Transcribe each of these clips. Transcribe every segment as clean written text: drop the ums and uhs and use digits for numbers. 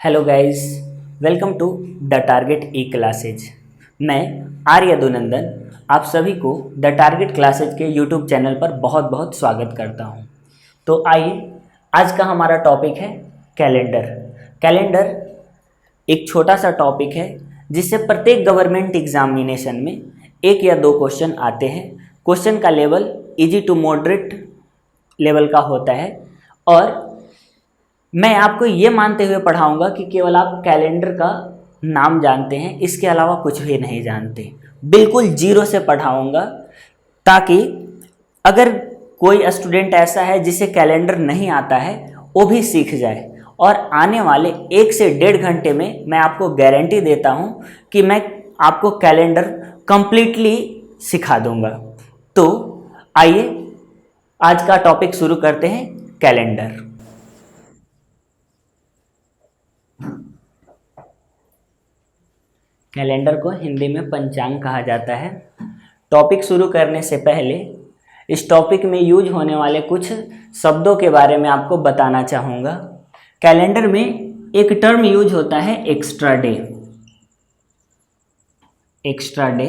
Hello guys, welcome to the target E classes. मैं आर्य यदुनंदन आप सभी को द टारगेट क्लासेज के यूट्यूब चैनल पर बहुत बहुत स्वागत करता हूं। तो आइए, आज का हमारा टॉपिक है कैलेंडर। कैलेंडर एक छोटा सा टॉपिक है जिससे प्रत्येक गवर्नमेंट एग्जामिनेशन में एक या दो क्वेश्चन आते हैं। क्वेश्चन का level easy to moderate level का होता है और मैं आपको ये मानते हुए पढ़ाऊंगा कि केवल आप कैलेंडर का नाम जानते हैं, इसके अलावा कुछ भी नहीं जानते। बिल्कुल जीरो से पढ़ाऊंगा ताकि अगर कोई स्टूडेंट ऐसा है जिसे कैलेंडर नहीं आता है वो भी सीख जाए। और आने वाले 1 से 1.5 घंटे में मैं आपको गारंटी देता हूं कि मैं आपको कैलेंडर कंप्लीटली सिखा दूंगा। तो आइए आज का टॉपिक शुरू करते हैं, कैलेंडर। कैलेंडर को हिंदी में पंचांग कहा जाता है। टॉपिक शुरू करने से पहले इस टॉपिक में यूज होने वाले कुछ शब्दों के बारे में आपको बताना चाहूँगा। कैलेंडर में एक टर्म यूज होता है extra day. Extra day,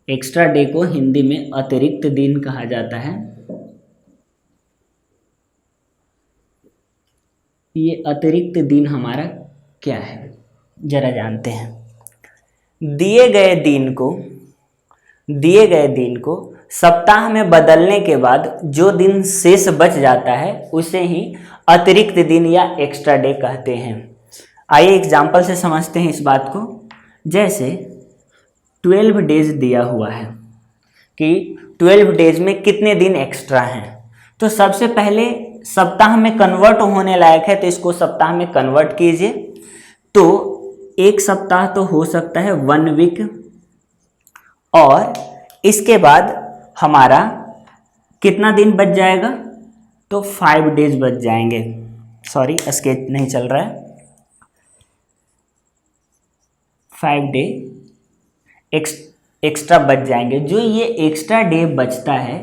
extra day को हिंदी में अतिरिक्त दिन कहा जाता है। ये अतिरिक्त दिन हमारा क्या है जरा जानते हैं। दिए गए दिन को सप्ताह में बदलने के बाद जो दिन शेष बच जाता है उसे ही अतिरिक्त दिन या एक्स्ट्रा डे कहते हैं। आइए एग्जाम्पल से समझते हैं इस बात को। जैसे 12 डेज दिया हुआ है कि 12 डेज में कितने दिन एक्स्ट्रा हैं, तो सबसे पहले सप्ताह में कन्वर्ट होने लायक है तो इसको सप्ताह में कन्वर्ट कीजिए। तो एक सप्ताह तो हो सकता है 1 वीक, और इसके बाद हमारा कितना दिन बच जाएगा, तो 5 डेज बच जाएंगे। सॉरी, स्केच नहीं चल रहा है। 5 डे एक्स्ट्रा बच जाएंगे। जो ये एक्स्ट्रा डे बचता है,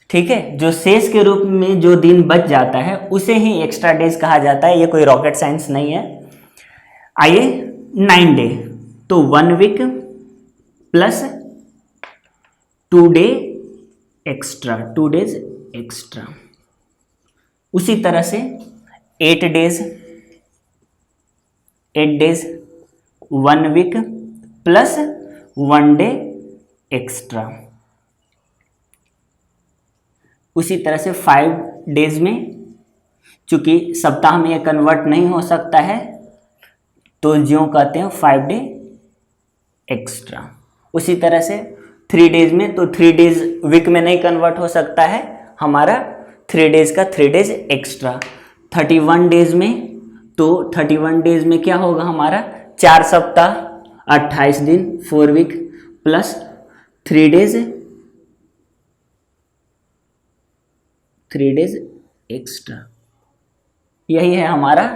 ठीक है, जो शेष के रूप में जो दिन बच जाता है उसे ही एक्स्ट्रा डेज कहा जाता है। ये कोई रॉकेट साइंस नहीं है। आइए 9 डे, तो 1 week plus 2 day extra, 2 days extra. उसी तरह से 8 days, 8 days 1 week plus 1 day extra. उसी तरह से 5 डेज में, चूंकि सप्ताह में ये कन्वर्ट नहीं हो सकता है तो ज्यों कहते हैं 5 डे एक्स्ट्रा। उसी तरह से 3 डेज में, तो 3 डेज वीक में नहीं कन्वर्ट हो सकता है, हमारा 3 डेज का 3 डेज एक्स्ट्रा। 31 डेज में, तो 31 डेज में क्या होगा हमारा, 4 सप्ताह 28 दिन 4 वीक प्लस 3 डेज एक्स्ट्रा। यही है हमारा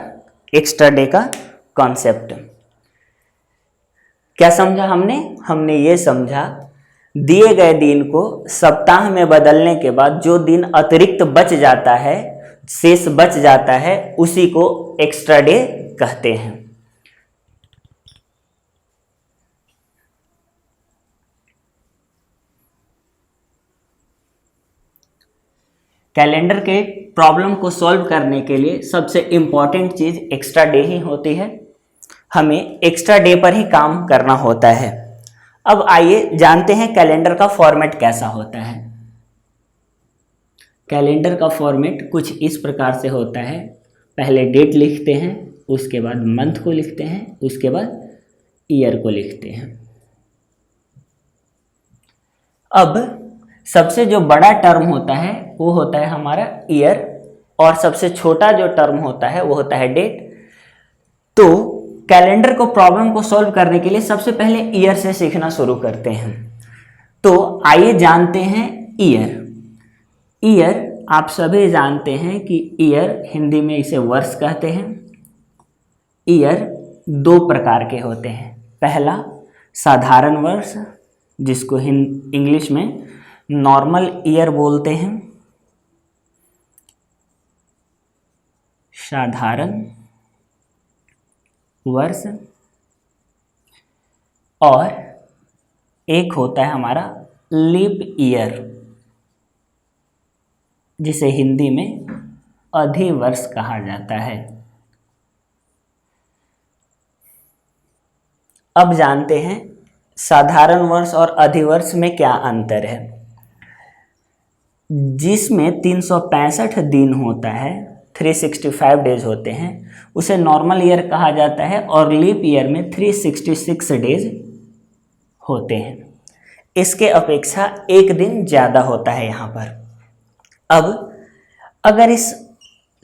एक्स्ट्रा डे का कॉन्सेप्ट। क्या समझा हमने ये समझा, दिए गए दिन को सप्ताह में बदलने के बाद जो दिन अतिरिक्त बच जाता है, शेष बच जाता है, उसी को एक्स्ट्रा डे कहते हैं। कैलेंडर के प्रॉब्लम को सॉल्व करने के लिए सबसे इम्पॉर्टेंट चीज़ एक्स्ट्रा डे ही होती है। हमें एक्स्ट्रा डे पर ही काम करना होता है। अब आइए जानते हैं कैलेंडर का फॉर्मेट कैसा होता है। कैलेंडर का फॉर्मेट कुछ इस प्रकार से होता है। पहले डेट लिखते हैं, उसके बाद मंथ को लिखते हैं, उसके बाद ईयर को लिखते हैं। अब सबसे जो बड़ा टर्म होता है वो होता है हमारा ईयर, और सबसे छोटा जो टर्म होता है वो होता है डेट। तो कैलेंडर को प्रॉब्लम को सॉल्व करने के लिए सबसे पहले ईयर से सीखना शुरू करते हैं। तो आइए जानते हैं ईयर। ईयर आप सभी जानते हैं कि ईयर हिंदी में इसे वर्ष कहते हैं। ईयर 2 प्रकार के होते हैं। पहला साधारण वर्ष, जिसको इंग्लिश में नॉर्मल ईयर बोलते हैं। साधारण वर्ष और एक होता है हमारा लीप ईयर, जिसे हिंदी में अधिवर्ष कहा जाता है। अब जानते हैं साधारण वर्ष और अधिवर्ष में क्या अंतर है। जिसमें 365 दिन होता है, 365 डेज होते हैं, उसे नॉर्मल ईयर कहा जाता है और लीप ईयर में 366 डेज होते हैं। इसके अपेक्षा एक दिन ज़्यादा होता है यहाँ पर। अब अगर इस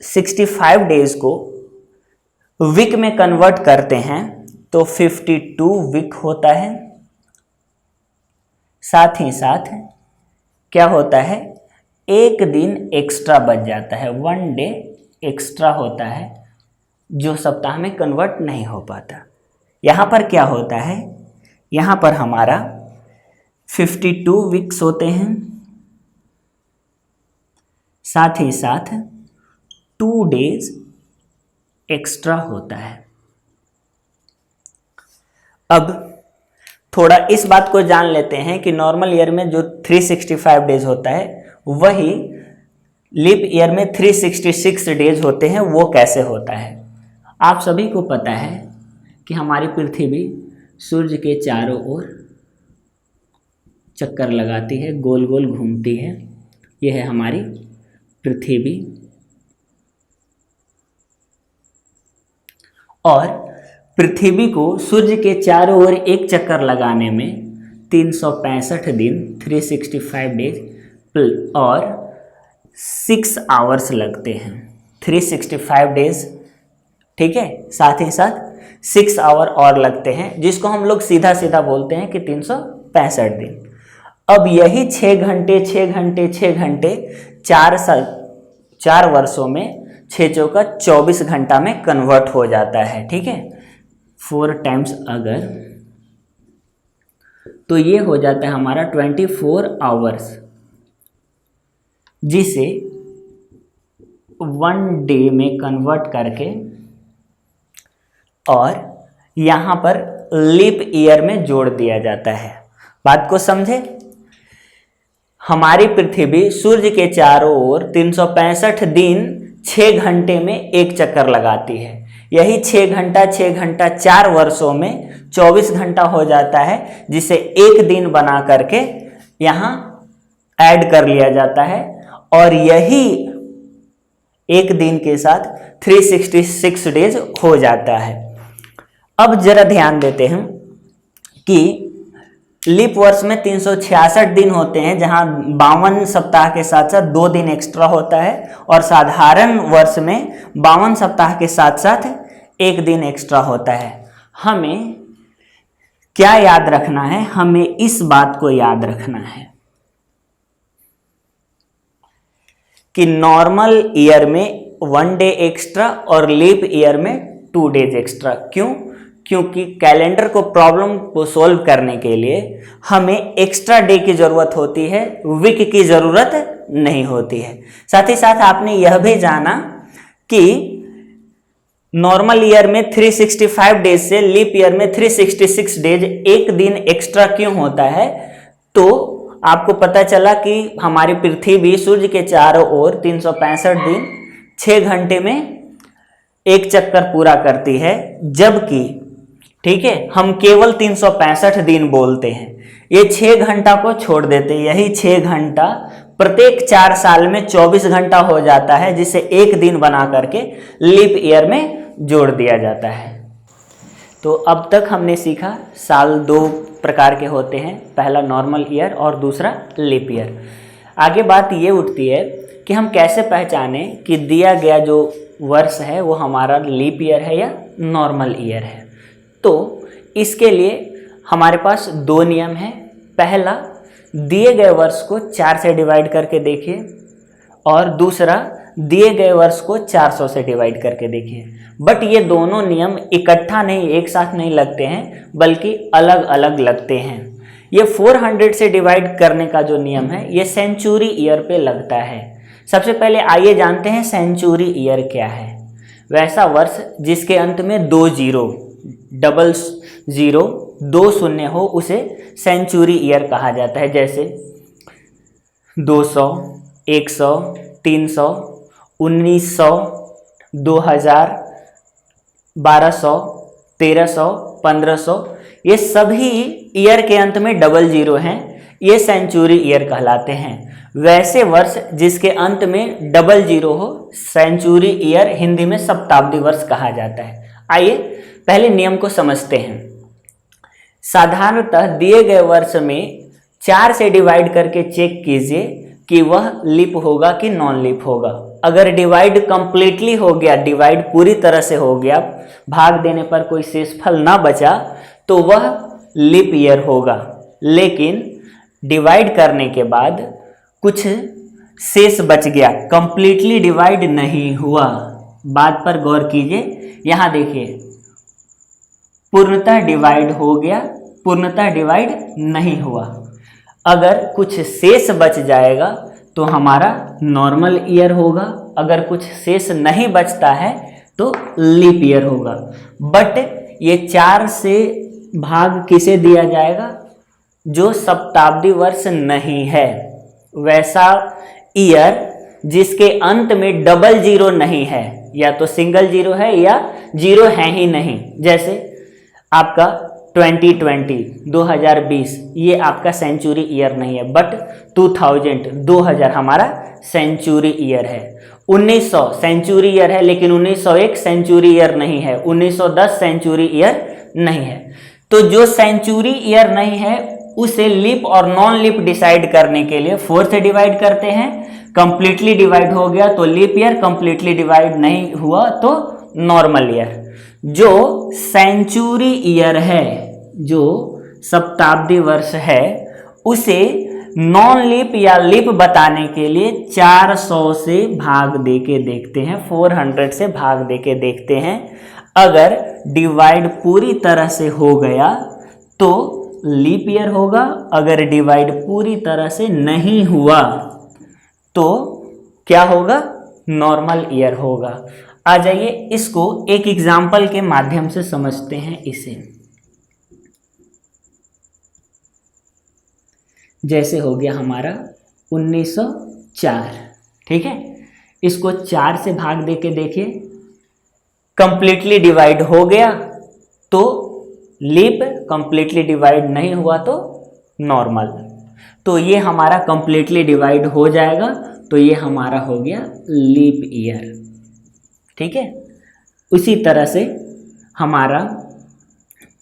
65 डेज को वीक में कन्वर्ट करते हैं तो 52 वीक होता है। साथ ही साथ क्या होता है, एक दिन एक्स्ट्रा बच जाता है, 1 डे एक्स्ट्रा होता है जो सप्ताह में कन्वर्ट नहीं हो पाता। यहाँ पर क्या होता है, यहाँ पर हमारा 52 वीक्स होते हैं, साथ ही साथ 2 डेज एक्स्ट्रा होता है। अब थोड़ा इस बात को जान लेते हैं कि नॉर्मल ईयर में जो 365 डेज होता है वही लीप ईयर में 366 डेज होते हैं, वो कैसे होता है। आप सभी को पता है कि हमारी पृथ्वी सूर्य के चारों ओर चक्कर लगाती है, गोल गोल घूमती है। यह है हमारी पृथ्वी और पृथ्वी को सूर्य के चारों ओर एक चक्कर लगाने में 365 दिन 365 डेज और 6 आवर्स लगते हैं। 365 डेज, ठीक है, साथ ही साथ 6 आवर और लगते हैं, जिसको हम लोग सीधा सीधा बोलते हैं कि 365 दिन। अब यही 6 घंटे 6 घंटे 6 घंटे 4 वर्षों में 6 चौका 24 घंटा में कन्वर्ट हो जाता है, ठीक है। 4 टाइम्स अगर, तो ये हो जाता है हमारा 24 आवर्स, जिसे 1 डे में कन्वर्ट करके और यहाँ पर लीप ईयर में जोड़ दिया जाता है। बात को समझे। हमारी पृथ्वी सूर्य के चारों ओर 365 दिन 6 घंटे में एक चक्कर लगाती है। यही 6 घंटा 4 वर्षों में 24 घंटा हो जाता है, जिसे एक दिन बना करके यहाँ ऐड कर लिया जाता है और यही एक दिन के साथ 366 डेज हो जाता है। अब जरा ध्यान देते हैं कि लीप वर्ष में 366 दिन होते हैं, जहां 52 सप्ताह के साथ साथ 2 दिन एक्स्ट्रा होता है, और साधारण वर्ष में 52 सप्ताह के साथ साथ 1 दिन एक्स्ट्रा होता है। हमें क्या याद रखना है, हमें इस बात को याद रखना है कि नॉर्मल ईयर में 1 डे एक्स्ट्रा और लीप ईयर में 2 डेज एक्स्ट्रा। क्यों? क्योंकि कैलेंडर को प्रॉब्लम को सोल्व करने के लिए हमें एक्स्ट्रा डे की ज़रूरत होती है, वीक की ज़रूरत नहीं होती है। साथ ही साथ आपने यह भी जाना कि नॉर्मल ईयर में 365 डेज से लीप ईयर में 366 डेज एक दिन एक्स्ट्रा क्यों होता है। तो आपको पता चला कि हमारी पृथ्वी सूर्य के चारों ओर 365 दिन 6 घंटे में एक चक्कर पूरा करती है, जबकि ठीक है हम केवल 365 दिन बोलते हैं। ये 6 घंटा को छोड़ देते हैं। यही 6 घंटा प्रत्येक 4 साल में 24 घंटा हो जाता है, जिसे एक दिन बना करके लीप ईयर में जोड़ दिया जाता है। तो अब तक हमने सीखा साल 2 प्रकार के होते हैं, पहला नॉर्मल ईयर और दूसरा लीप ईयर। आगे बात ये उठती है कि हम कैसे पहचाने कि दिया गया जो वर्ष है वो हमारा लीप ईयर है या नॉर्मल ईयर है। तो इसके लिए हमारे पास 2 नियम हैं। पहला, दिए गए वर्ष को 4 से डिवाइड करके देखिए, और दूसरा दिए गए वर्ष को 400 से डिवाइड करके देखिए। बट ये दोनों नियम इकट्ठा नहीं, एक साथ नहीं लगते हैं, बल्कि अलग अलग लगते हैं। ये 400 से डिवाइड करने का जो नियम है ये सेंचुरी ईयर पे लगता है। सबसे पहले आइए जानते हैं सेंचुरी ईयर क्या है। वैसा वर्ष जिसके अंत में 2 जीरो, 00 2 शून्य हो उसे सेंचुरी ईयर कहा जाता है। जैसे 200, 100, 300, 1900, 2000, 1200, 1300, 1500, ये सभी ईयर के अंत में 00 हैं, ये सेंचुरी ईयर कहलाते हैं। वैसे वर्ष जिसके अंत में 00 हो सेंचुरी ईयर हिंदी में शताब्दी वर्ष कहा जाता है। आइए पहले नियम को समझते हैं। साधारणतः दिए गए वर्ष में 4 से डिवाइड करके चेक कीजिए कि वह लीप होगा कि नॉन लीप होगा। अगर डिवाइड कंप्लीटली हो गया, डिवाइड पूरी तरह से हो गया, भाग देने पर कोई शेषफल ना बचा, तो वह लीप ईयर होगा। लेकिन डिवाइड करने के बाद कुछ शेष बच गया, कंप्लीटली डिवाइड नहीं हुआ, बात पर गौर कीजिए। यहाँ देखिए, पूर्णतः डिवाइड हो गया, पूर्णतः डिवाइड नहीं हुआ। अगर कुछ शेष बच जाएगा तो हमारा नॉर्मल ईयर होगा, अगर कुछ शेष नहीं बचता है तो लीप ईयर होगा। बट ये 4 से भाग किसे दिया जाएगा? जो शताब्दी वर्ष नहीं है, वैसा ईयर जिसके अंत में 00 नहीं है, या तो सिंगल जीरो है या जीरो है ही नहीं। जैसे आपका 2020 ये आपका सेंचुरी ईयर नहीं है, बट 2000 हमारा सेंचुरी ईयर है। 1900 सेंचुरी ईयर है, लेकिन 1901 सेंचुरी ईयर नहीं है, 1910 सेंचुरी ईयर नहीं है। तो जो सेंचुरी ईयर नहीं है उसे लीप और नॉन लीप डिसाइड करने के लिए 4 से डिवाइड करते हैं। कंप्लीटली डिवाइड हो गया तो लीप ईयर, कंप्लीटली डिवाइड नहीं हुआ तो नॉर्मल ईयर। जो सेंचुरी ईयर है, जो शताब्दी वर्ष है, उसे नॉन लीप या लीप बताने के लिए 400 से भाग देके देखते हैं, 400 से भाग देके देखते हैं। अगर डिवाइड पूरी तरह से हो गया तो लीप ईयर होगा, अगर डिवाइड पूरी तरह से नहीं हुआ तो क्या होगा? नॉर्मल ईयर होगा। आ जाइए इसको एक एग्जाम्पल के माध्यम से समझते हैं। इसे जैसे हो गया हमारा 1904, ठीक है। इसको 4 से भाग देके देखिए, कंप्लीटली डिवाइड हो गया तो लीप, कंप्लीटली डिवाइड नहीं हुआ तो नॉर्मल। तो ये हमारा कंप्लीटली डिवाइड हो जाएगा, तो ये हमारा हो गया लीप ईयर, ठीक है। उसी तरह से हमारा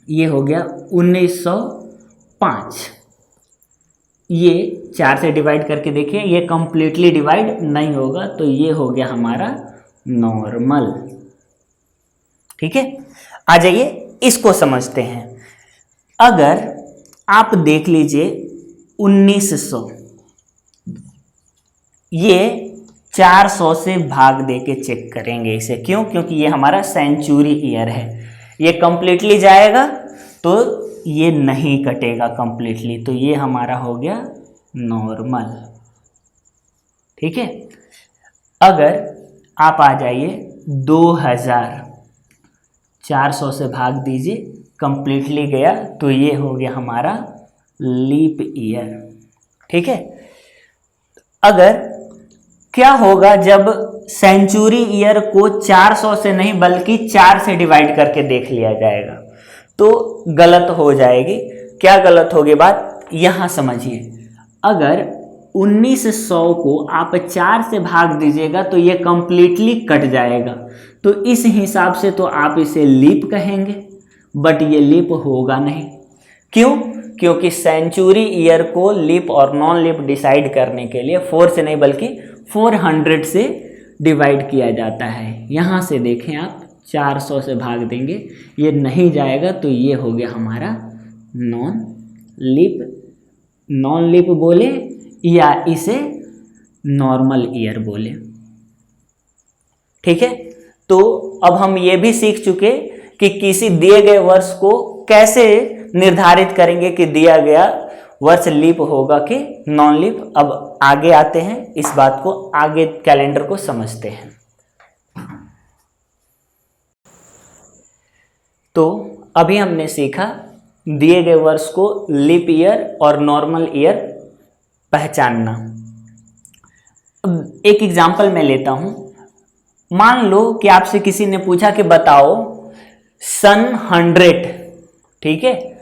ये हो गया 1905, ये 4 से डिवाइड करके देखिए, ये कंप्लीटली डिवाइड नहीं होगा तो ये हो गया हमारा नॉर्मल, ठीक है। आ जाइए इसको समझते हैं। अगर आप देख लीजिए 1900, ये 400 से भाग देके चेक करेंगे इसे। क्यों? क्योंकि ये हमारा सेंचुरी ईयर है, ये कंप्लीटली जाएगा तो ये नहीं कटेगा कंप्लीटली, तो ये हमारा हो गया नॉर्मल, ठीक है। अगर आप आ जाइए 2000, 400 से भाग दीजिए, कंप्लीटली गया तो ये हो गया हमारा लीप ईयर, ठीक है। अगर क्या होगा जब सेंचुरी ईयर को 400 से नहीं बल्कि 4 से डिवाइड करके देख लिया जाएगा, तो गलत हो जाएगी। क्या गलत होगी बात? यहाँ समझिए। अगर 1900 को आप 4 से भाग दीजिएगा तो ये कंप्लीटली कट जाएगा, तो इस हिसाब से तो आप इसे लीप कहेंगे, बट ये लीप होगा नहीं। क्यों? क्योंकि सेंचुरी ईयर को लीप और नॉन लीप डिसाइड करने के लिए 4 से नहीं बल्कि 400 से डिवाइड किया जाता है। यहाँ से देखें आप, 400 से भाग देंगे, ये नहीं जाएगा तो ये हो गया हमारा नॉन लीप। नॉन लीप बोले या इसे नॉर्मल ईयर बोले, ठीक है। तो अब हम ये भी सीख चुके कि किसी दिए गए वर्ष को कैसे निर्धारित करेंगे कि दिया गया वर्ष लीप होगा कि नॉन लीप। अब आगे आते हैं, इस बात को आगे कैलेंडर को समझते हैं। तो अभी हमने सीखा दिए गए वर्ष को लीप ईयर और नॉर्मल ईयर पहचानना। अब एक एग्जाम्पल मैं लेता हूं। मान लो कि आपसे किसी ने पूछा कि बताओ सन 100, ठीक है,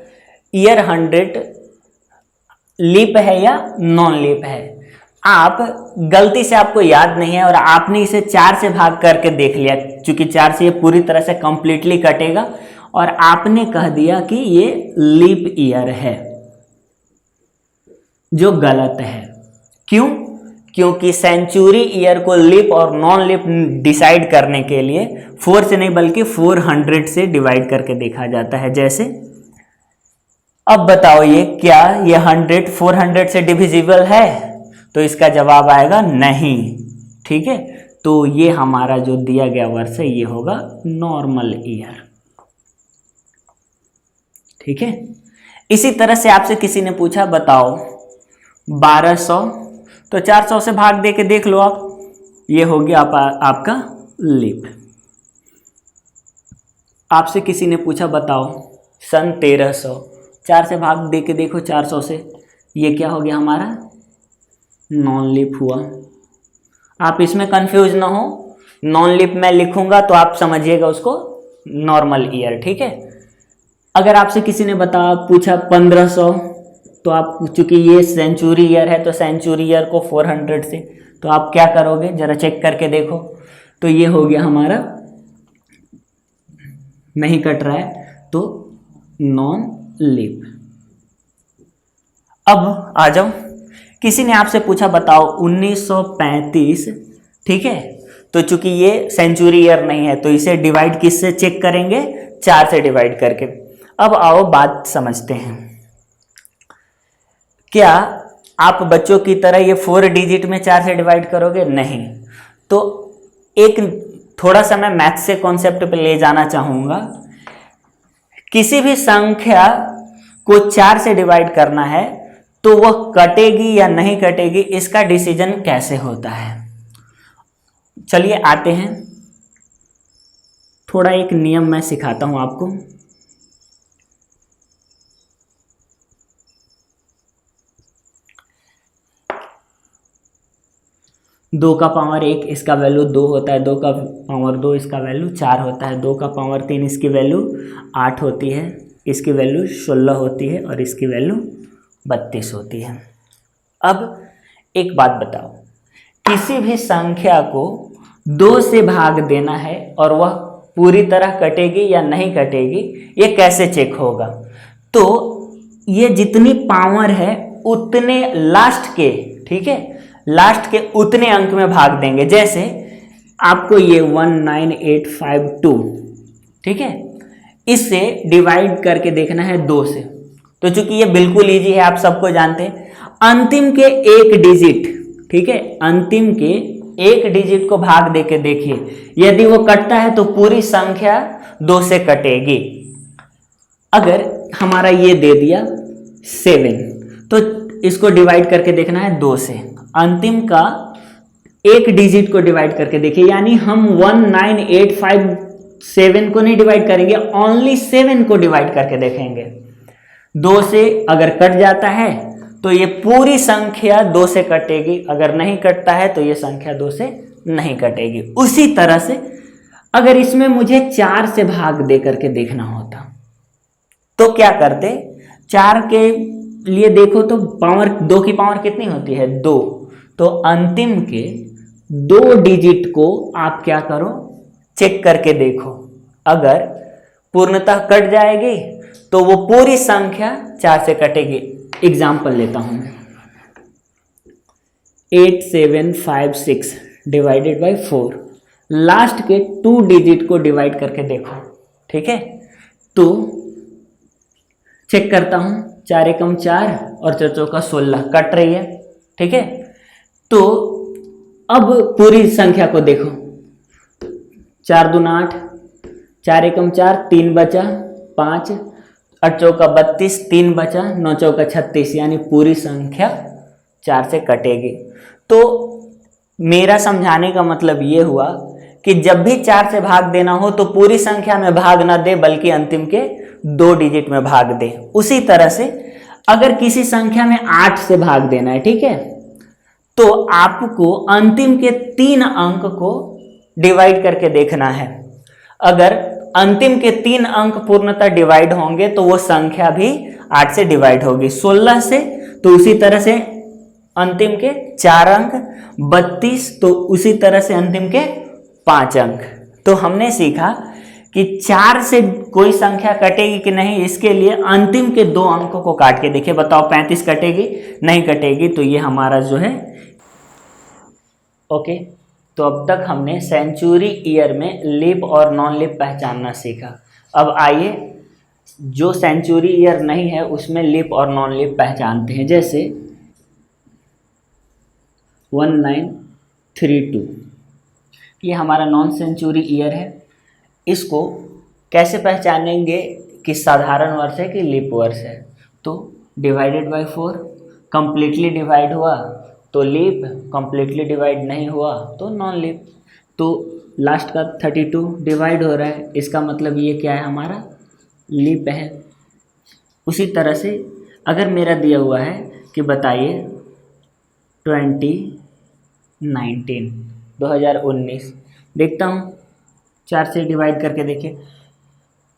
ईयर 100 लीप है या नॉन लीप है। आप गलती से, आपको याद नहीं है और आपने इसे 4 से भाग करके देख लिया, क्योंकि 4 से ये पूरी तरह से कंप्लीटली कटेगा, और आपने कह दिया कि ये लीप ईयर है, जो गलत है। क्यों? क्योंकि सेंचुरी ईयर को लीप और नॉन लीप डिसाइड करने के लिए 4 से नहीं बल्कि 400 से डिवाइड करके देखा जाता है। जैसे अब बताओ ये क्या ये 100 400 से डिविजिबल है? तो इसका जवाब आएगा नहीं, ठीक है। तो ये हमारा जो दिया गया वर्ष है ये होगा नॉर्मल ईयर, ठीक है। इसी तरह से आपसे किसी ने पूछा बताओ 1200, तो 400 से भाग दे के देख लो आप, ये हो गया आपका लीप। आपसे किसी ने पूछा बताओ सन 1300, 4 से भाग दे के देखो 400 से, ये क्या हो गया हमारा नॉन लीप हुआ। आप इसमें कंफ्यूज ना हो, नॉन लीप मैं लिखूंगा तो आप समझिएगा उसको नॉर्मल ईयर, ठीक है। अगर आपसे किसी ने पूछा 1500, तो आप चूंकि ये सेंचुरी ईयर है तो सेंचुरी ईयर को 400 से, तो आप क्या करोगे जरा चेक करके देखो, तो ये हो गया हमारा, नहीं कट रहा है तो नॉन लीप। अब आ जाओ, किसी ने आपसे पूछा बताओ 1935, ठीक है, तो चूंकि ये सेंचुरी ईयर नहीं है तो इसे डिवाइड किससे चेक करेंगे? 4 से डिवाइड करके। अब आओ बात समझते हैं। क्या आप बच्चों की तरह ये 4 डिजिट में 4 से डिवाइड करोगे? नहीं। तो एक थोड़ा सा मैं मैथ से कॉन्सेप्ट पे ले जाना चाहूंगा। किसी भी संख्या को 4 से डिवाइड करना है तो वह कटेगी या नहीं कटेगी, इसका डिसीजन कैसे होता है? चलिए आते हैं, थोड़ा एक नियम मैं सिखाता हूं आपको। दो का पावर 1 इसका वैल्यू 2 होता है, 2 का पावर 2 इसका वैल्यू 4 होता है, 2 का पावर 3 इसकी वैल्यू 8 होती है, इसकी वैल्यू 16 होती है और इसकी वैल्यू 32 होती है। अब एक बात बताओ, किसी भी संख्या को 2 से भाग देना है और वह पूरी तरह कटेगी या नहीं कटेगी, ये कैसे चेक होगा? तो ये जितनी पावर है उतने लास्ट के, ठीक है, लास्ट के उतने अंक में भाग देंगे। जैसे आपको ये 19852, ठीक है, इससे डिवाइड करके देखना है 2 से, तो चूंकि ये बिल्कुल इजी है, आप सबको जानते हैं। अंतिम के एक डिजिट, ठीक है, अंतिम के एक डिजिट को भाग देके देखिए, यदि वो कटता है तो पूरी संख्या 2 से कटेगी। अगर हमारा ये दे दिया 7, तो इसको डिवाइड करके देखना है 2 से, अंतिम का एक डिजिट को डिवाइड करके देखिए, यानी हम 19857 को नहीं डिवाइड करेंगे, ओनली 7 को डिवाइड करके देखेंगे। 2 से अगर कट जाता है तो ये पूरी संख्या 2 से कटेगी, अगर नहीं कटता है तो ये संख्या 2 से नहीं कटेगी। उसी तरह से अगर इसमें मुझे 4 से भाग दे करके देखना होता तो क्या करते? 4 के लिए देखो तो पावर 2 की पावर कितनी होती है? 2। तो अंतिम के 2 डिजिट को आप क्या करो, चेक करके देखो, अगर पूर्णतः कट जाएगी तो वो पूरी संख्या 4 से कटेगी। एग्जाम्पल लेता हूं मैं, 8756 डिवाइडेड बाय 4, लास्ट के 2 डिजिट को डिवाइड करके देखो, ठीक है। तो चेक करता हूं, 4 एकम 4 और 4 चौका 16 कट रही है, ठीक है। तो अब पूरी संख्या को देखो, 4 दूना 8, 4 एकम 4, 3 बचा 5, 8 चौका 32, 3 बचा, 9 चौका 36, यानी पूरी संख्या 4 से कटेगी। तो मेरा समझाने का मतलब ये हुआ कि जब भी 4 से भाग देना हो तो पूरी संख्या में भाग ना दे, बल्कि अंतिम के 2 डिजिट में भाग दे। उसी तरह से अगर किसी संख्या में 8 से भाग देना है, ठीक है, तो आपको अंतिम के 3 अंक को डिवाइड करके देखना है। अगर अंतिम के 3 अंक पूर्णतः डिवाइड होंगे तो वो संख्या भी 8 से डिवाइड होगी। 16 से तो उसी तरह से अंतिम के 4 अंक, 32 तो उसी तरह से अंतिम के 5 अंक। तो हमने सीखा कि 4 से कोई संख्या कटेगी कि नहीं, इसके लिए अंतिम के 2 अंकों को काट के देखिए। बताओ 35 कटेगी? नहीं कटेगी। तो ये हमारा जो है ओके। तो अब तक हमने सेंचुरी ईयर में लीप और नॉन लीप पहचानना सीखा। अब आइए जो सेंचुरी ईयर नहीं है उसमें लीप और नॉन लीप पहचानते हैं। जैसे 1932 ये हमारा नॉन सेंचुरी ईयर है। इसको कैसे पहचानेंगे कि साधारण वर्ष है कि लीप वर्ष है? तो डिवाइडेड बाय 4, कंप्लीटली डिवाइड हुआ तो लीप, कंप्लीटली डिवाइड नहीं हुआ तो नॉन लीप। तो लास्ट का 32 डिवाइड हो रहा है, इसका मतलब ये क्या है, हमारा लीप है। उसी तरह से अगर मेरा दिया हुआ है कि बताइए 2019, देखता हूँ 4 से डिवाइड करके देखिए।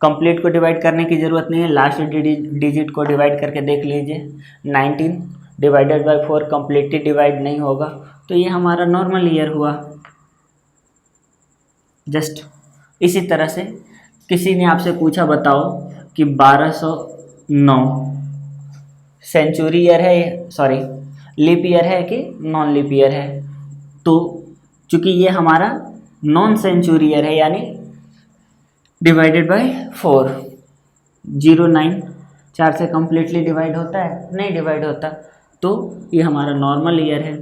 कंप्लीट को डिवाइड करने की ज़रूरत नहीं है, लास्ट डिजिट को डिवाइड करके देख लीजिए। 19 डिवाइडेड बाय 4 कंप्लीटली डिवाइड नहीं होगा तो ये हमारा नॉर्मल ईयर हुआ। जस्ट इसी तरह से किसी ने आपसे पूछा बताओ कि 1209 सेंचुरी ईयर है, सॉरी लीप ईयर है कि नॉन लीप ईयर है? तो चूंकि ये हमारा नॉन सेंचुरी ईयर है यानी डिवाइडेड बाय 4, 09 4 से कंप्लीटली डिवाइड होता है? नहीं डिवाइड होता, तो ये हमारा नॉर्मल ईयर है।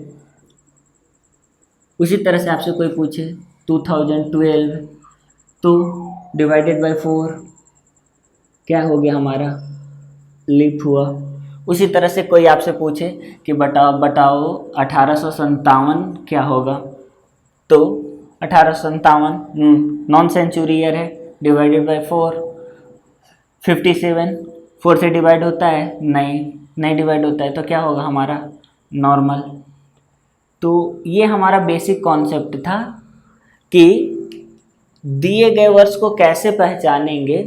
उसी तरह से आपसे कोई पूछे 2012 तो डिवाइडेड बाय 4 क्या हो गया, हमारा लीप हुआ। उसी तरह से कोई आपसे पूछे कि बताओ 1857 क्या होगा? तो 1857 नॉन सेंचुरी ईयर है, डिवाइडेड बाय 4। 57 4 से डिवाइड होता है? नहीं डिवाइड होता है, तो क्या होगा हमारा नॉर्मल। तो ये हमारा बेसिक कॉन्सेप्ट था कि दिए गए वर्ष को कैसे पहचानेंगे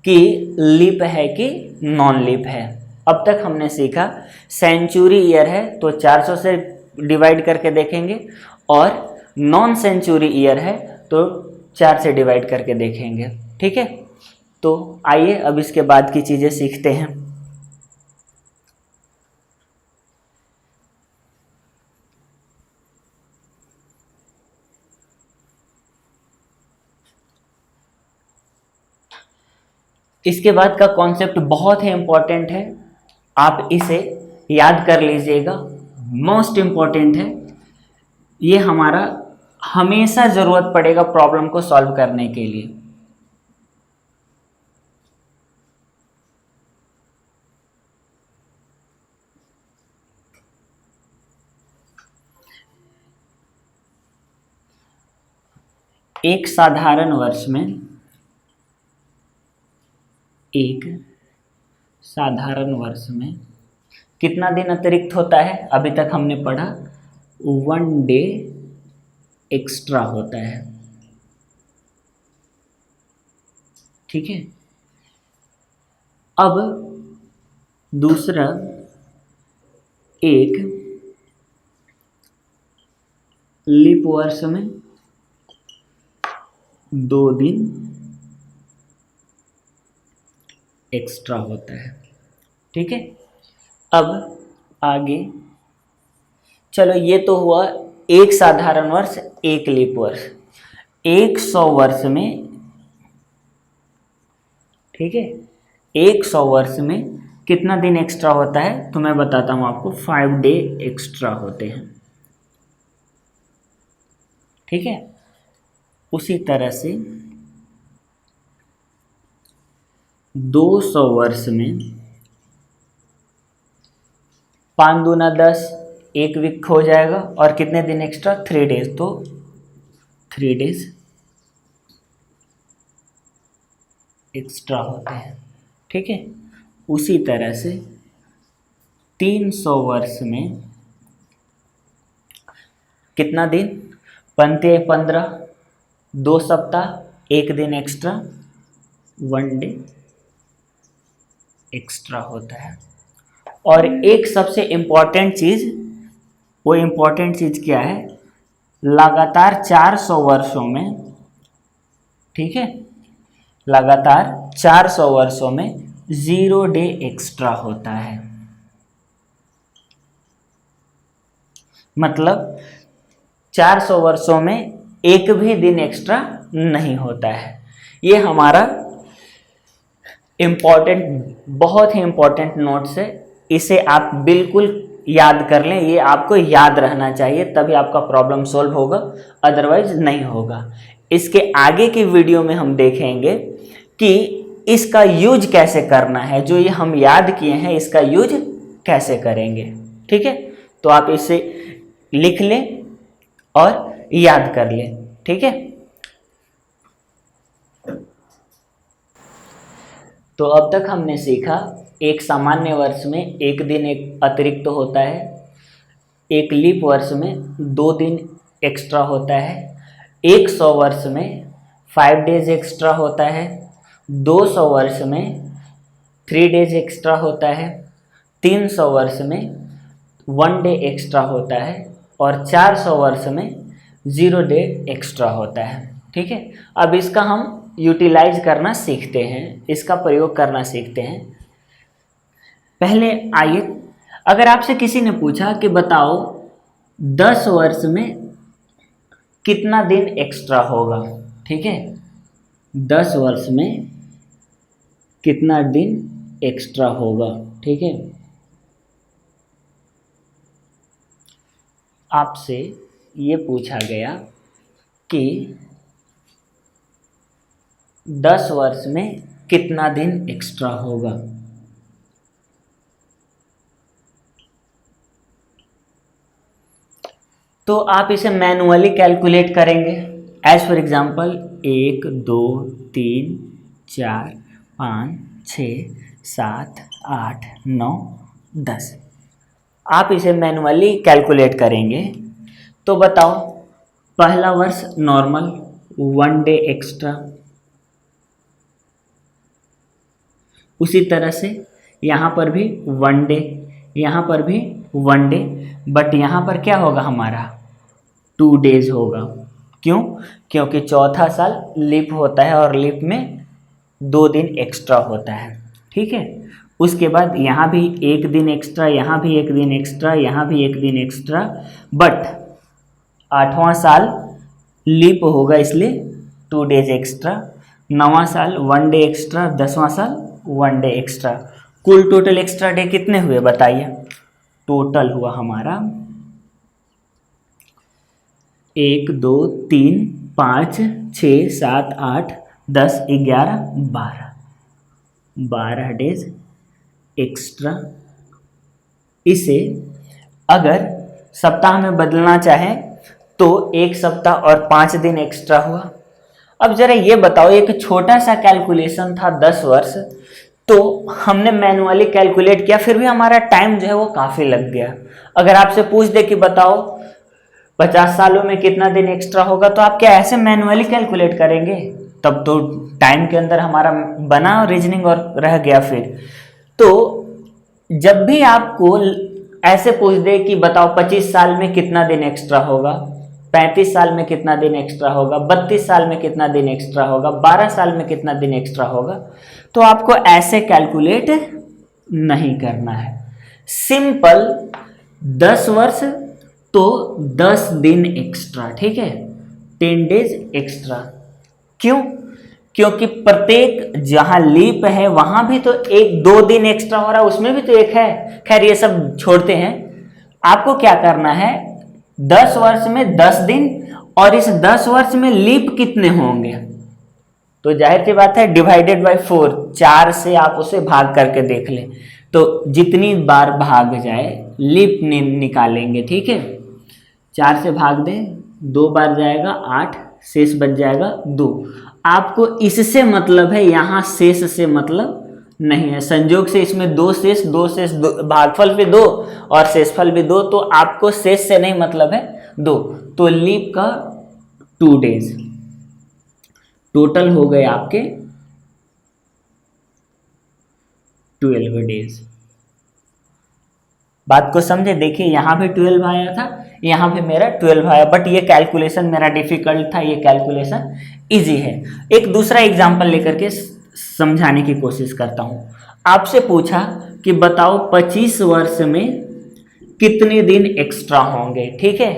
कि लीप है कि नॉन लीप है। अब तक हमने सीखा सेंचुरी ईयर है तो 400 से डिवाइड करके देखेंगे, और नॉन सेंचुरी ईयर है तो 4 से डिवाइड करके देखेंगे। ठीक है, तो आइए अब इसके बाद की चीज़ें सीखते हैं। इसके बाद का कॉन्सेप्ट बहुत ही इम्पोर्टेंट है, आप इसे याद कर लीजिएगा, मोस्ट इम्पोर्टेंट है। ये हमारा हमेशा ज़रूरत पड़ेगा प्रॉब्लम को सॉल्व करने के लिए। एक साधारण वर्ष में कितना दिन अतिरिक्त होता है? अभी तक हमने पढ़ा 1 डे एक्स्ट्रा होता है। ठीक है, अब दूसरा, एक लीप वर्ष में 2 दिन एक्स्ट्रा होता है। ठीक है, अब आगे चलो, ये तो हुआ एक साधारण वर्ष, एक लीप वर्ष। 100 वर्ष में, ठीक है, 100 वर्ष में कितना दिन एक्स्ट्रा होता है? तो मैं बताता हूं आपको, 5 डे एक्स्ट्रा होते हैं। ठीक है, उसी तरह से 200 वर्ष में 5 दूना 10, 1 वीक हो जाएगा, और कितने दिन एक्स्ट्रा? 3 डेज। तो 3 डेज एक्स्ट्रा होते हैं। ठीक है। उसी तरह से 300 वर्ष में कितना दिन बनते हैं? 15, 2 सप्ताह, 1 दिन एक्स्ट्रा, 1 डे एक्स्ट्रा होता है। और एक सबसे इम्पॉर्टेंट चीज़, वो इम्पॉर्टेंट चीज़ क्या है? लगातार 400 वर्षों में, ठीक है, लगातार 400 वर्षों में 0 डे एक्स्ट्रा होता है। मतलब 400 वर्षों में एक भी दिन एक्स्ट्रा नहीं होता है। ये हमारा इम्पॉर्टेंट, बहुत ही इम्पॉर्टेंट नोट्स है। इसे आप बिल्कुल याद कर लें, ये आपको याद रहना चाहिए, तभी आपका प्रॉब्लम सॉल्व होगा, अदरवाइज नहीं होगा। इसके आगे की वीडियो में हम देखेंगे कि इसका यूज कैसे करना है। जो ये हम याद किए हैं इसका यूज कैसे करेंगे, ठीक है। तो आप इसे लिख लें और याद कर लें, ठीक है। तो अब तक हमने सीखा, एक सामान्य वर्ष में एक दिन एक अतिरिक्त होता है, एक लीप वर्ष में 2 दिन एक्स्ट्रा होता है, 100 वर्ष में 5 डेज एक्स्ट्रा होता है, 200 वर्ष में 3 डेज एक्स्ट्रा होता है, 300 वर्ष में 1 डे एक्स्ट्रा होता है और 400 वर्ष में 0 डे एक्स्ट्रा होता है, ठीक है। अब इसका हम यूटिलाइज करना सीखते हैं, इसका प्रयोग करना सीखते हैं। पहले आइए, अगर आपसे किसी ने पूछा कि बताओ 10 वर्ष में कितना दिन एक्स्ट्रा होगा, ठीक है, 10 वर्ष में कितना दिन एक्स्ट्रा होगा, ठीक है। आपसे ये पूछा गया कि 10 वर्ष में कितना दिन एक्स्ट्रा होगा। तो आप इसे मैनुअली कैलकुलेट करेंगे। एज फॉर एग्जांपल 1 2 3 4 5 6 7 8 9 10, आप इसे मैनुअली कैलकुलेट करेंगे। तो बताओ, पहला वर्ष नॉर्मल 1 डे एक्स्ट्रा, उसी तरह से यहाँ पर भी 1 डे, यहाँ पर भी 1 डे, बट यहाँ पर क्या होगा हमारा 2 डेज होगा। क्यों? क्योंकि चौथा साल लीप होता है और लीप में 2 दिन एक्स्ट्रा होता है, ठीक है। उसके बाद यहाँ भी 1 दिन एक्स्ट्रा, यहाँ भी 1 दिन एक्स्ट्रा, यहाँ भी 1 दिन एक्स्ट्रा, बट 8वां साल लीप होगा इसलिए 2 डेज एक्स्ट्रा, 9वां साल 1 डे एक्स्ट्रा, 10वां साल 1 डे एक्स्ट्रा। कुल टोटल एक्स्ट्रा डे कितने हुए बताइए? टोटल हुआ हमारा 1 2 3 5 6 7 8 10 11 12 डेज एक्स्ट्रा। इसे अगर सप्ताह में बदलना चाहें तो 1 सप्ताह और 5 दिन एक्स्ट्रा हुआ। अब जरा ये बताओ, एक छोटा सा कैलकुलेशन था 10 वर्ष, तो हमने मैनुअली कैलकुलेट किया, फिर भी हमारा टाइम जो है वो काफ़ी लग गया। अगर आपसे पूछ दे कि बताओ 50 सालों में कितना दिन एक्स्ट्रा होगा, तो आप क्या ऐसे मैनुअली कैलकुलेट करेंगे? तब तो टाइम के अंदर हमारा बना रीजनिंग और रह गया। फिर तो जब भी आपको ऐसे पूछ दे कि बताओ 25 साल में कितना दिन एक्स्ट्रा होगा, 35 साल में कितना दिन एक्स्ट्रा होगा, 32 साल में कितना दिन एक्स्ट्रा होगा, 12 साल में कितना दिन एक्स्ट्रा होगा, तो आपको ऐसे कैलकुलेट नहीं करना है। सिंपल 10 वर्ष तो 10 दिन एक्स्ट्रा, ठीक है, 10 डेज एक्स्ट्रा। क्यों? क्योंकि प्रत्येक जहां लीप है वहां भी तो 1-2 दिन एक्स्ट्रा हो रहा है, उसमें भी तो एक है। खैर ये सब छोड़ते हैं, आपको क्या करना है, 10 वर्ष में 10 दिन और इस 10 वर्ष में लीप कितने होंगे, तो जाहिर सी बात है डिवाइडेड बाय 4, 4 से आप उसे भाग करके देख लें, तो जितनी बार भाग जाए लीप निकालेंगे, ठीक है। 4 से भाग दें, 2 बार जाएगा 8, शेष बच जाएगा 2। आपको इससे मतलब है, यहाँ शेष से मतलब नहीं है। संयोग से इसमें दो शेष भागफल भी 2 और शेषफल भी 2, तो आपको शेष से नहीं मतलब है 2, तो लीप का 2 डेज टोटल हो गए आपके 12 डेज। बात को समझे। देखिए यहाँ भी 12 आया था, यहाँ भी मेरा 12 आया, बट ये कैलकुलेशन मेरा डिफिकल्ट था, ये कैलकुलेशन इजी है। एक दूसरा एग्जांपल लेकर के समझाने की कोशिश करता हूँ। आपसे पूछा कि बताओ 25 वर्ष में कितने दिन एक्स्ट्रा होंगे, ठीक है।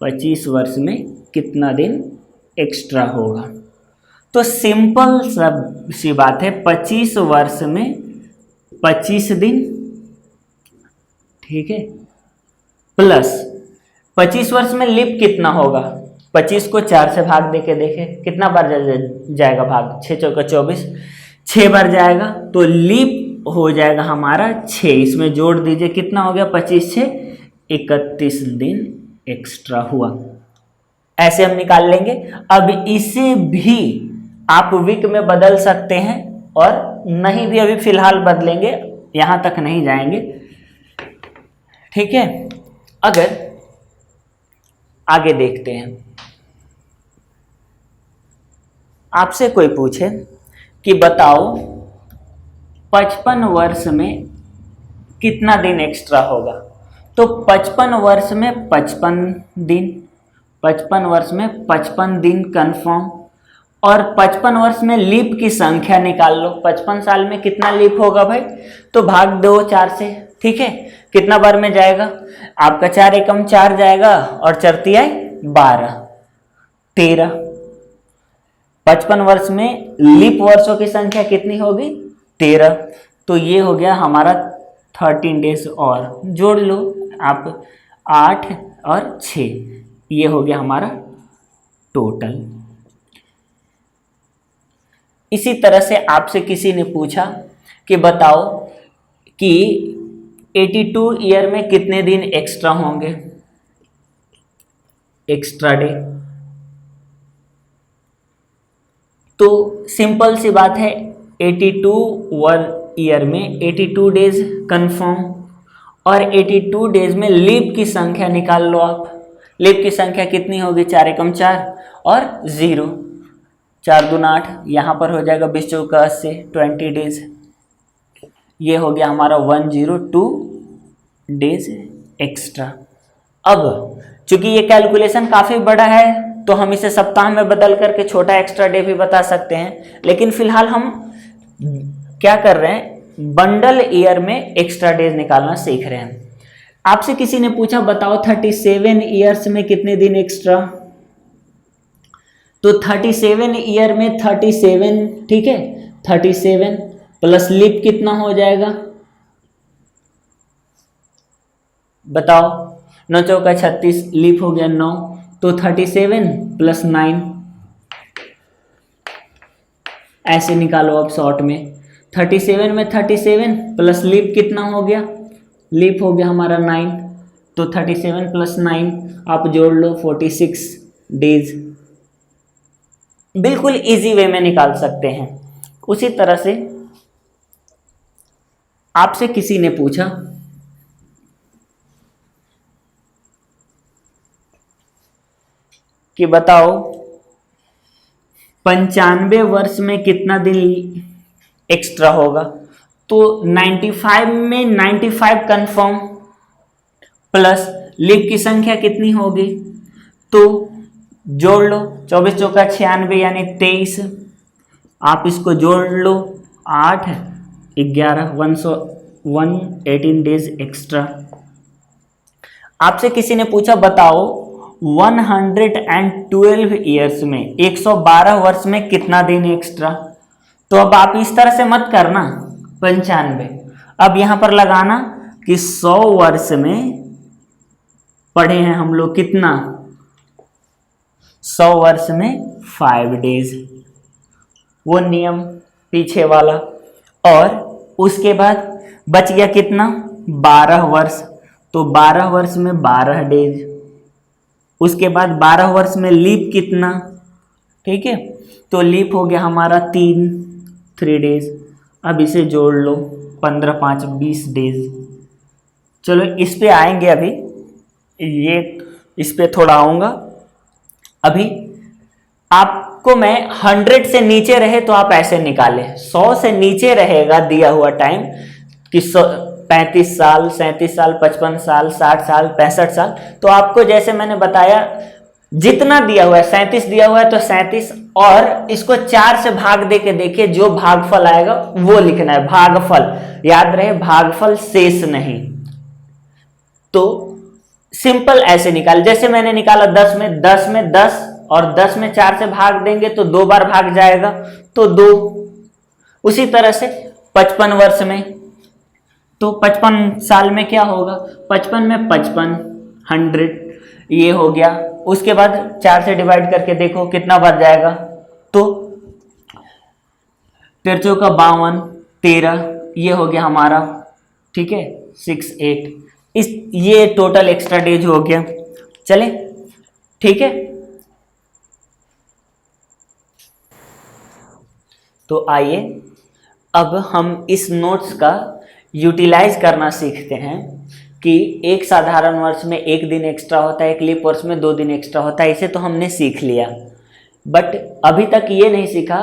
25 वर्ष में कितना दिन एक्स्ट्रा होगा, तो सिंपल सब सी बात है, 25 वर्ष में 25 दिन, ठीक है, प्लस 25 वर्ष में लीप कितना होगा, 25 को 4 से भाग देके देखे कितना बार जाएगा भाग, 6 चौका 24, 6 बार जाएगा, तो लीप हो जाएगा हमारा 6। इसमें जोड़ दीजिए कितना हो गया, 25 से 31 दिन एक्स्ट्रा हुआ। ऐसे हम निकाल लेंगे। अब इसे भी आप वीक में बदल सकते हैं, और नहीं भी अभी फिलहाल बदलेंगे, यहां तक नहीं जाएंगे, ठीक है। अगर आगे देखते हैं, आपसे कोई पूछे कि बताओ 55 वर्ष में कितना दिन एक्स्ट्रा होगा, तो 55 वर्ष में 55 दिन, 55 वर्ष में 55 दिन कंफर्म, और 55 वर्ष में लीप की संख्या निकाल लो। 55 साल में कितना लीप होगा भाई, तो भाग दो 4 से, ठीक है। कितना बार में जाएगा आपका, 4 एकम 4 जाएगा, और 4 तिहाई 12, 13। 55 वर्ष में लीप वर्षों की संख्या कितनी होगी, 13, तो ये हो गया हमारा 13 डेज, और जोड़ लो आप 8 और 6, ये हो गया हमारा टोटल। इसी तरह से आपसे किसी ने पूछा कि बताओ कि 82 ईयर में कितने दिन एक्स्ट्रा होंगे, एक्स्ट्रा डे, तो सिंपल सी बात है, 82 ईयर में 82 डेज कंफर्म, और 82 डेज में लीप की संख्या निकाल लो आप। लीप की संख्या कितनी होगी, 4 एकम 4 और 0, 4 दूना 8, यहाँ पर हो जाएगा 20 चौका 80, 20 डेज, ये हो गया हमारा 102 डेज एक्स्ट्रा। अब चूंकि ये कैलकुलेशन काफ़ी बड़ा है, तो हम इसे सप्ताह में बदल करके छोटा एक्स्ट्रा डे भी बता सकते हैं, लेकिन फिलहाल हम क्या कर रहे हैं, बंडल ईयर में एक्स्ट्रा डेज निकालना सीख रहे हैं। आपसे किसी ने पूछा बताओ 37 ईयर्स में कितने दिन एक्स्ट्रा, तो 37 ईयर में 37, ठीक है, 37 प्लस लीप कितना हो जाएगा, बताओ, 9 चौका 36, लीप हो गया 9, तो 37 प्लस 9, ऐसे निकालो अब शॉर्ट में। 37 में 37 प्लस लीप कितना हो गया, लीप हो गया हमारा 9, तो 37 प्लस 9 आप जोड़ लो 46 डेज। बिल्कुल इजी वे में निकाल सकते हैं। उसी तरह से आपसे किसी ने पूछा कि बताओ 95 वर्ष में कितना दिन एक्स्ट्रा होगा, तो 95 में 95 कंफर्म, प्लस लीप की संख्या कितनी होगी, तो जोड़ लो 24 चौका 96 यानी 23, आप इसको जोड़ लो 8 11 118 डेज एक्स्ट्रा। आपसे किसी ने पूछा बताओ 112 ईयर्स में 112 वर्ष में कितना दिन एक्स्ट्रा, तो अब आप इस तरह से मत करना 95, अब यहां पर लगाना कि 100 वर्ष में पढ़े हैं हम लोग कितना, 100 वर्ष में 5 डेज, वो नियम पीछे वाला, और उसके बाद बच गया कितना 12 वर्ष, तो 12 वर्ष में 12 डेज, उसके बाद 12 वर्ष में लीप कितना, ठीक है, तो लीप हो गया हमारा 3 डेज, अब इसे जोड़ लो, 15 5 20 डेज। चलो इस पे आएंगे अभी, ये इस पे थोड़ा आऊँगा। अभी आपको मैं 100 से नीचे रहे तो आप ऐसे निकालें, 100 से नीचे रहेगा दिया हुआ टाइम कि 35 साल, 37 साल, 55 साल, 60 साल, 65 साल, तो आपको जैसे मैंने बताया जितना दिया हुआ है 37 दिया हुआ है तो 37, और इसको 4 से भाग दे के देखिए, जो भागफल आएगा वो लिखना है, भागफल याद रहे, भागफल शेष नहीं। तो सिंपल ऐसे निकाल, जैसे मैंने निकाला 10 में 10 और 10 में 4 से भाग देंगे तो 2 बार भाग जाएगा तो 2। उसी तरह से 55 वर्ष में, तो 55 साल में क्या होगा, 55 में 55 100 ये हो गया। उसके बाद 4 से डिवाइड करके देखो कितना बच जाएगा, तो 13 चौका 52 13 ये हो गया हमारा, ठीक है 6 8, इस ये टोटल एक्स्ट्रा डेज हो गया। चले ठीक है, तो आइए अब हम इस नोट्स का यूटिलाइज करना सीखते हैं कि एक साधारण वर्ष में 1 दिन एक्स्ट्रा होता है, एक लीप वर्ष में 2 दिन एक्स्ट्रा होता है, इसे तो हमने सीख लिया। बट अभी तक ये नहीं सीखा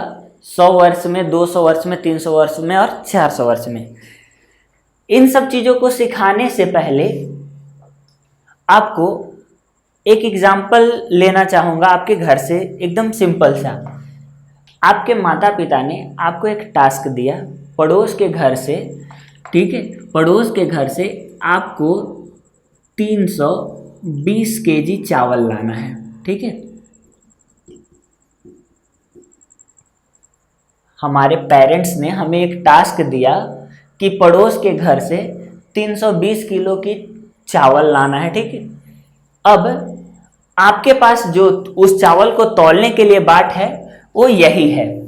100 वर्ष में, 200 वर्ष में, 300 वर्ष में और 400 वर्ष में। इन सब चीज़ों को सिखाने से पहले आपको एक एग्जाम्पल लेना चाहूँगा आपके घर से, एकदम सिंपल सा। आपके माता पिता ने आपको एक टास्क दिया पड़ोस के घर से, ठीक है, पड़ोस के घर से आपको 320 केजी चावल लाना है, ठीक है। हमारे पेरेंट्स ने हमें एक टास्क दिया कि पड़ोस के घर से 320 किलो की चावल लाना है, ठीक है। अब आपके पास जो उस चावल को तौलने के लिए बाट है वो यही है,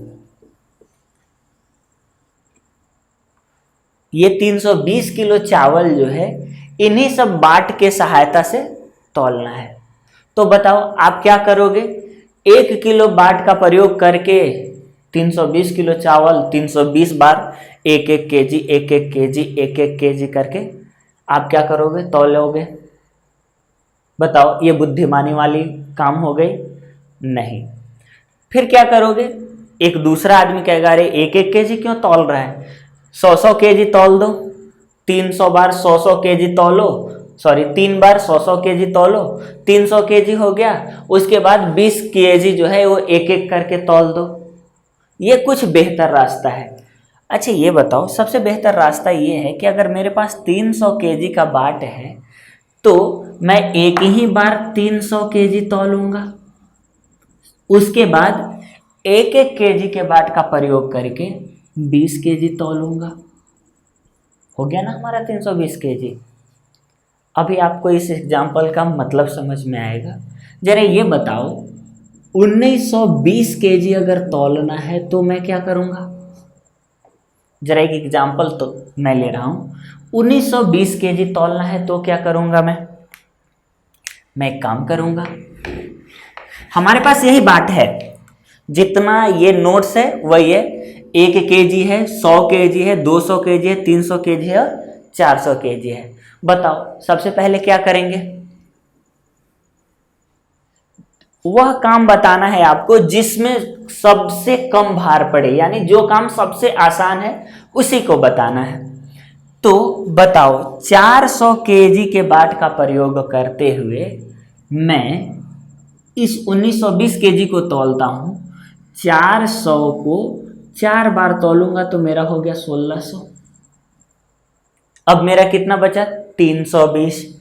ये 320 किलो चावल जो है इन्हीं सब बाट के सहायता से तौलना है। तो बताओ आप क्या करोगे, 1 किलो बाट का प्रयोग करके 320 किलो चावल 320 बार 1-1 केजी 1-1 केजी 1-1 केजी करके आप क्या करोगे, तौलोगे। बताओ ये बुद्धिमानी वाली काम हो गई? नहीं। फिर क्या करोगे, एक दूसरा आदमी कहेगा अरे 1-1 केजी क्यों तौल रहा है, 100-100 केजी तौल दो, 300 बार 100-100 केजी तौलो, सॉरी 3 बार 100-100 केजी तौलो, 300 केजी हो गया। उसके बाद 20 केजी जो है वो 1-1 करके तौल दो। ये कुछ बेहतर रास्ता है। अच्छा ये बताओ, सबसे बेहतर रास्ता ये है कि अगर मेरे पास 300 केजी का बाट है तो मैं एक ही बार 300 केजी तौलूंगा, उसके बाद 1-1 केजी के बाट का प्रयोग करके 20 केजी तौलूंगा। हो गया ना हमारा 320 केजी। अभी आपको इस एग्जाम्पल का मतलब समझ में आएगा। जरा ये बताओ 1920 केजी अगर तौलना है तो मैं क्या करूँगा। जरा एक एग्जाम्पल तो मैं ले रहा हूँ, 1920 केजी तौलना है तो क्या करूँगा मैं एक काम करूँगा, हमारे पास यही बाट है, जितना ये नोट्स है वही है, 1 केजी है, 100 केजी है, 200 केजी है, 300 केजी है और 400 केजी है। बताओ सबसे पहले क्या करेंगे, वह काम बताना है आपको जिसमें सबसे कम भार पड़े, यानी जो काम सबसे आसान है उसी को बताना है। तो बताओ 400 केजी के बाट का प्रयोग करते हुए मैं इस 1920 केजी को तौलता हूँ, 400 को 4 बार तौलूंगा तो मेरा हो गया 1600। अब मेरा कितना बचा 320।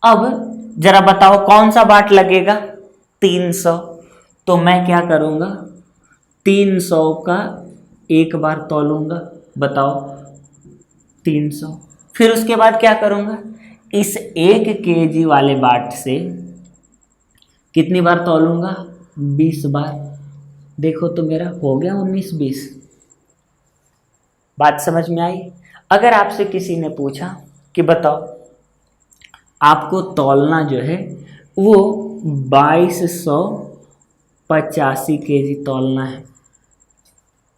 अब जरा बताओ कौन सा बाट लगेगा 300, तो मैं क्या करूँगा 300 का 1 बार तौलूंगा, बताओ 300। फिर उसके बाद क्या करूँगा, इस 1 केजी वाले बाट से कितनी बार तौलूंगा 20 बार। देखो तो मेरा हो गया 19-20। बात समझ में आई। अगर आपसे किसी ने पूछा कि बताओ आपको तौलना जो है वो 2285 केजी तौलना है,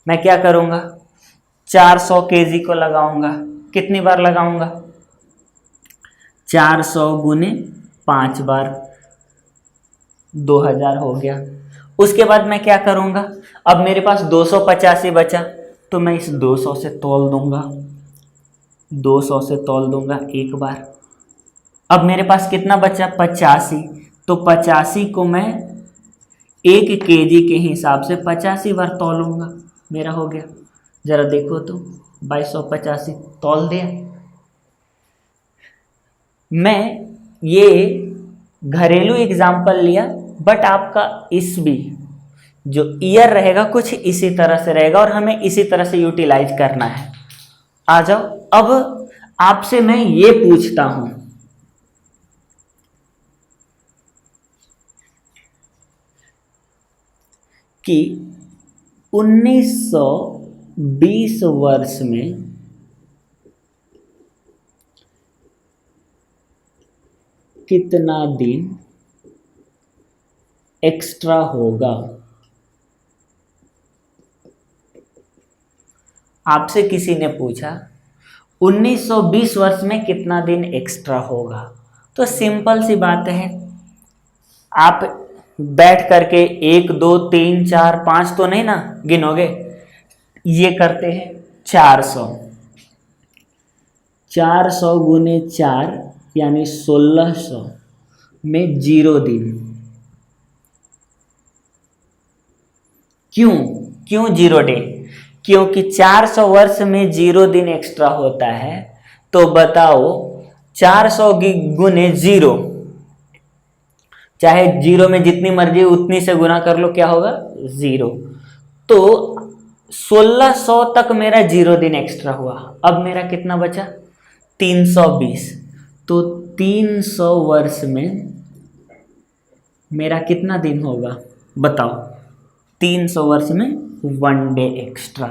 मैं क्या करूँगा 400 केजी को लगाऊंगा। कितनी बार लगाऊंगा? 400 गुने 5 बार, 2000 हो गया। उसके बाद मैं क्या करूंगा? अब मेरे पास 285 बचा, तो मैं इस 200 से तौल दूंगा, 200 से तौल दूंगा एक बार। अब मेरे पास कितना बचा? 85। तो 85 को मैं 1 केजी के हिसाब से 85 बार तौलूंगा। मेरा हो गया। जरा देखो तो 2285 तौल दिया। मैं ये घरेलू एग्जाम्पल लिया, बट आपका इस भी जो ईयर रहेगा कुछ इसी तरह से रहेगा और हमें इसी तरह से यूटिलाइज करना है। आ जाओ, अब आपसे मैं ये पूछता हूं कि 1920 वर्ष में कितना दिन एक्स्ट्रा होगा? आपसे किसी ने पूछा 1920 वर्ष में कितना दिन एक्स्ट्रा होगा, तो सिंपल सी बात है, आप बैठ करके 1 2 3 4 5 तो नहीं ना गिनोगे, ये करते हैं 400 गुने 4 यानी 1600 में 0 दिन। क्यों 0 डे? क्योंकि 400 वर्ष में 0 दिन एक्स्ट्रा होता है। तो बताओ 400 गुने 0, चाहे 0 में जितनी मर्जी उतनी से गुना कर लो, क्या होगा? 0। तो 1600 तक मेरा 0 दिन एक्स्ट्रा हुआ। अब मेरा कितना बचा? 320। तो 300 वर्ष में मेरा कितना दिन होगा बताओ? 300 वर्ष में 1 डे एक्स्ट्रा,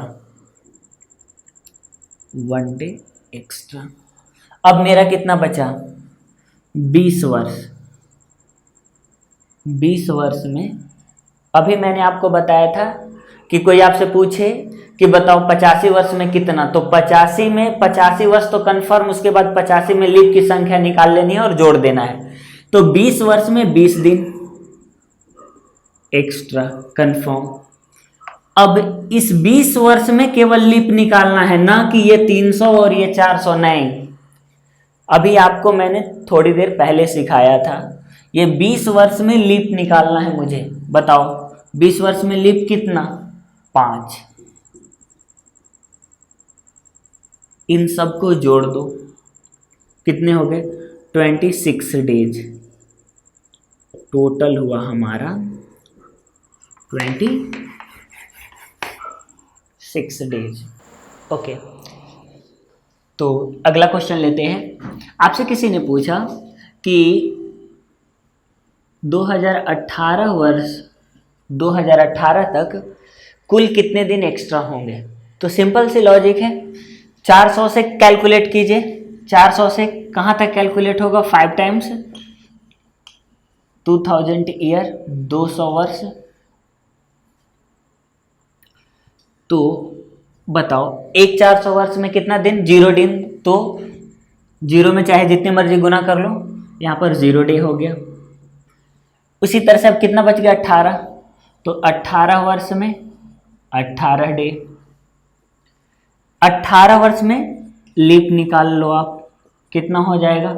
1 डे एक्स्ट्रा। अब मेरा कितना बचा? 20 वर्ष। 20 वर्ष में अभी मैंने आपको बताया था कि कोई आपसे पूछे कि बताओ 85 वर्ष में कितना, तो 85 में 85 वर्ष तो कंफर्म, उसके बाद 85 में लीप की संख्या निकाल लेनी है और जोड़ देना है। तो 20 वर्ष में 20 दिन एक्स्ट्रा कंफर्म। अब इस 20 वर्ष में केवल लीप निकालना है, ना कि ये 300 और ये 400 नहीं। अभी आपको मैंने थोड़ी देर पहले सिखाया था, ये 20 वर्ष में लीप निकालना है मुझे। बताओ 20 वर्ष में लीप कितना? 5। इन सबको जोड़ दो, कितने हो गए? 26 डेज। टोटल हुआ हमारा 26 डेज। ओके, तो अगला क्वेश्चन लेते हैं। आपसे किसी ने पूछा कि 2018 तक कुल कितने दिन एक्स्ट्रा होंगे। तो सिंपल सी लॉजिक है, 400 से कैलकुलेट कीजिए। 400 से कहाँ तक कैलकुलेट होगा? 5 टाइम्स 2000 ईयर, 200 वर्ष। तो बताओ एक 400 वर्ष में कितना दिन? 0 दिन। तो 0 में चाहे जितनी मर्जी गुना कर लो, यहाँ पर 0 डे हो गया। उसी तरह से अब कितना बच गया? 18। तो 18 वर्ष में 18 डे। 18 वर्ष में लीप निकाल लो आप, कितना हो जाएगा?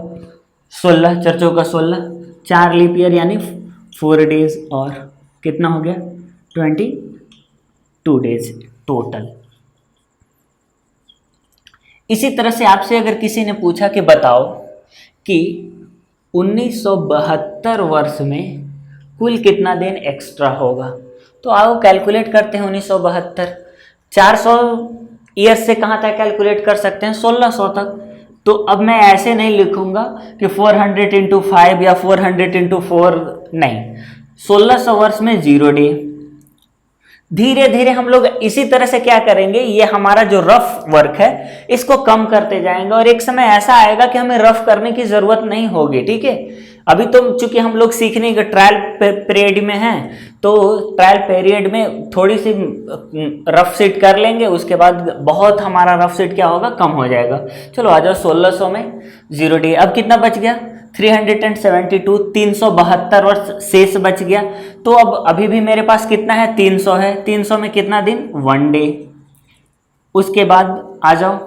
16, 4 चौका 16, 4 लीप ईयर यानी 4 डेज, और कितना हो गया? 22 डेज टोटल। इसी तरह से आपसे अगर किसी ने पूछा कि बताओ कि 1972 वर्ष में कुल कितना दिन एक्स्ट्रा होगा, तो आओ कैलकुलेट करते हैं। 1972 400 ईयर से कहाँ तक कैलकुलेट कर सकते हैं? 1600 तक। तो अब मैं ऐसे नहीं लिखूंगा कि 400 इंटू 5 या 400 इंटू 4, नहीं, 1600 वर्ष में 0 डे। धीरे धीरे हम लोग इसी तरह से क्या करेंगे, ये हमारा जो रफ वर्क है इसको कम करते जाएंगे और एक समय ऐसा आएगा कि हमें रफ करने की ज़रूरत नहीं होगी। ठीक है, अभी तो चूंकि हम लोग सीखने के ट्रायल पीरियड में हैं, तो ट्रायल पीरियड में थोड़ी सी रफ सीट कर लेंगे, उसके बाद बहुत हमारा रफ सीट क्या होगा, कम हो जाएगा। चलो आ जाओ 1600 में 0 डे। अब कितना बच गया, 372, 372 वर्ष शेष बच गया। तो अब अभी भी मेरे पास कितना है, 300 है। 300 में कितना दिन, 1 डे। उसके बाद आ जाओ,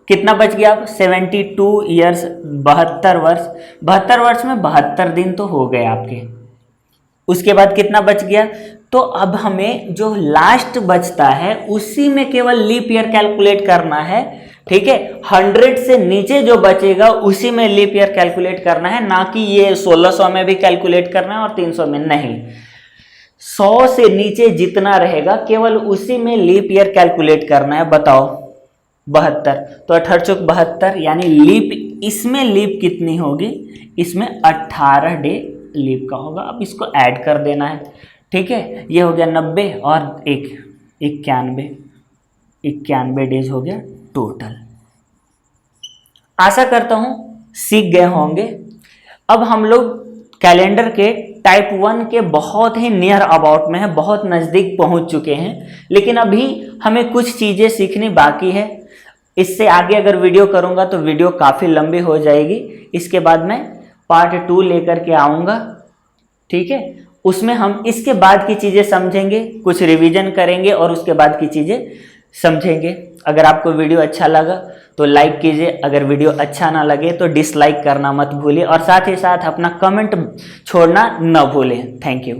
कितना बच गया, 72 ईयर्स, 72 वर्ष। 72 वर्ष में 72 दिन तो हो गए आपके। उसके बाद कितना बच गया, तो अब हमें जो लास्ट बचता है उसी में केवल लीप ईयर कैलकुलेट करना है, ठीक है। 100 से नीचे जो बचेगा उसी में लीप ईयर कैलकुलेट करना है, ना कि ये 1600 में भी कैलकुलेट करना है और 300 में नहीं। 100 से नीचे जितना रहेगा केवल उसी में लीप ईयर कैलकुलेट करना है। बताओ 72, तो 18 चौक 72, यानी लीप, इसमें लीप कितनी होगी, इसमें 18 डे लीप का होगा। अब इसको ऐड कर देना है, ठीक है। ये हो गया 90 और 91 डेज हो गया टोटल। आशा करता हूं सीख गए होंगे। अब हम लोग कैलेंडर के टाइप 1 के बहुत ही नियर अबाउट में है, बहुत नज़दीक पहुंच चुके हैं, लेकिन अभी हमें कुछ चीज़ें सीखनी बाकी है। इससे आगे अगर वीडियो करूंगा तो वीडियो काफ़ी लंबी हो जाएगी। इसके बाद मैं पार्ट 2 लेकर के आऊँगा, ठीक है। उसमें हम इसके बाद की चीज़ें समझेंगे, कुछ रिवीजन करेंगे और उसके बाद की चीज़ें समझेंगे। अगर आपको वीडियो अच्छा लगा तो लाइक कीजिए, अगर वीडियो अच्छा ना लगे तो डिसलाइक करना मत भूलिए, और साथ ही साथ अपना कमेंट छोड़ना न भूलें। Thank you.